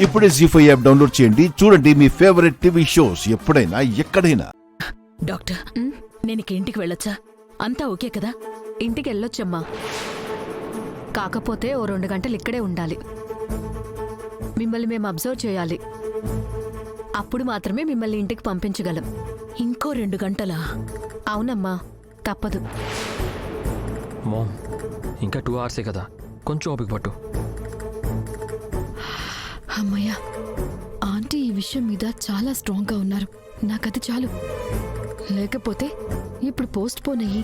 ఇప్పుడే జీ5 app download చేయండి. చూడండి మీ ఫేవరెట్ టీవీ షోస్ ఎప్పుడైనా ఎక్కడైనా. డాక్టర్, నేను ఇంటికి వెళ్ళొచ్చా? అంతా ఓకే కదా? ఇంటికి వెళ్ళొచ్చమ్మా, కాకపోతే ఓ 2 గంటలు ఇక్కడే ఉండాలి. మిమ్మల్ని మేము అబ్జర్వ్ చేయాలి. అప్పుడు మాత్రమే మిమ్మల్ని ఇంటికి పంపించగలం. ఇంకో 2 గంటలా? అవునమ్మా, తప్పదు. మామ్, ఇంకా 2 అవర్సే కదా, కొంచెం ఓపిక పట్టు. అమ్మయ్యా, ఆంటీ ఈ విషయం మీద చాలా స్ట్రాంగ్గా ఉన్నారు. నాకది చాలు. లేకపోతే ఇప్పుడు పోస్ట్ పోన్ అయ్యి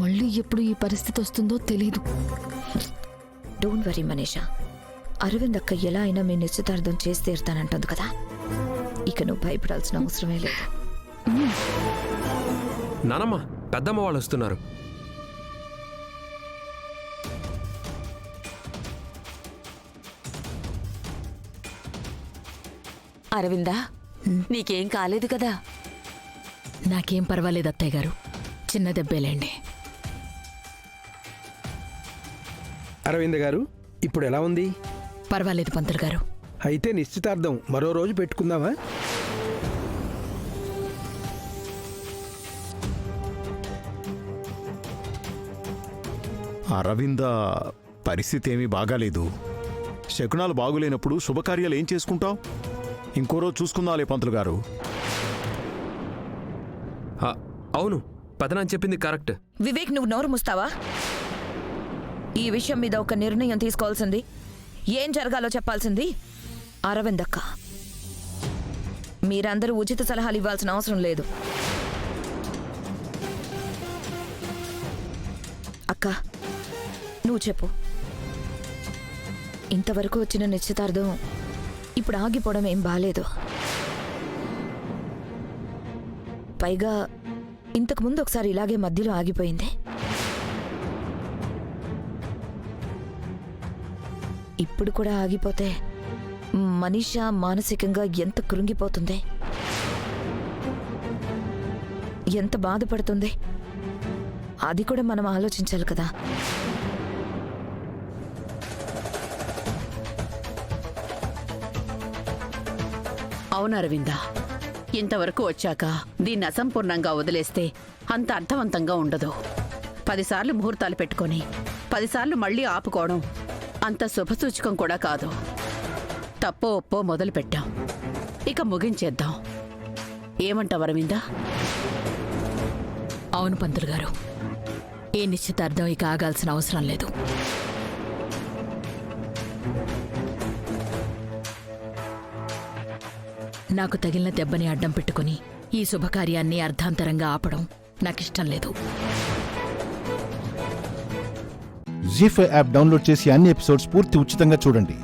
మళ్ళీ ఎప్పుడు ఈ పరిస్థితి వస్తుందో తెలీదు. డోంట్ వరీ మనీషా, అరవింద్ అక్క ఎలా అయినా మీ నిశ్చితార్థం చేసి తీరుతానంటుంది కదా, ఇక నువ్వు భయపడాల్సిన అవసరమే లేదు. నానమ్మ, పెద్దమ్మ వాళ్ళు వస్తున్నారు. అరవిందా, నీకేం కాలేదు కదా? నాకేం పర్వాలేదు అత్తయ్య గారు, చిన్న దెబ్బేలేండి. అరవింద్ గారు, ఇప్పుడు ఎలా ఉంది? పర్వాలేదు పంతులు గారు. అయితే నిశ్చితార్థం మరో రోజు పెట్టుకుందామా? అరవింద పరిస్థితి ఏమీ బాగాలేదు. శకునాలు బాగులేనప్పుడు శుభకార్యాలు ఏం చేసుకుంటావు? ఇంకో రోజు చూసుకుందాంలే పంతులు గారు. అవును, పెదనాన్న చెప్పింది కరెక్ట్. వివేక్, నువ్వు నోరు ముస్తావా? ఈ విషయం మీద ఒక నిర్ణయం తీసుకోవాల్సింది, ఏం జరగాలో చెప్పాల్సింది అరవింద్ అక్క. మీరందరూ ఉచిత సలహాలు ఇవ్వాల్సిన అవసరం లేదు. అక్క, నువ్వు చెప్పు. ఇంతవరకు వచ్చిన నిశ్చితార్థం ఇప్పుడు ఆగిపోవడం ఏం బాలేదు. పైగా ఇంతకుముందు ఒకసారి ఇలాగే మధ్యలో ఆగిపోయింది. ఇప్పుడు కూడా ఆగిపోతే మనీషా మానసికంగా ఎంత కృంగిపోతుంది, ఎంత బాధపడుతుంది, అది కూడా మనం ఆలోచించాలి కదా. అవును అరవిందా, ఇంతవరకు వచ్చాక దీన్ని అసంపూర్ణంగా వదిలేస్తే అంత అర్థవంతంగా ఉండదు. 10 సార్లు ముహూర్తాలు పెట్టుకొని 10 సార్లు మళ్ళీ ఆపుకోవడం అంత శుభసూచకం కూడా కాదు. తప్పో ఒప్పో మొదలు పెట్టాం, ఇక ముగించేద్దాం. ఏమంటావు అరవిందా? అవును పంతులు గారు, ఏ నిశ్చితార్థం ఇక ఆగాల్సిన అవసరం లేదు. నాకు తగిలిన దెబ్బని అడ్డం పెట్టుకుని ఈ శుభకార్యాన్ని అర్ధాంతరంగా ఆపడం నాకిష్టం లేదు. జీ5 యాప్ డౌన్లోడ్ చేసి అన్ని ఎపిసోడ్స్ పూర్తి ఉచితంగా చూడండి.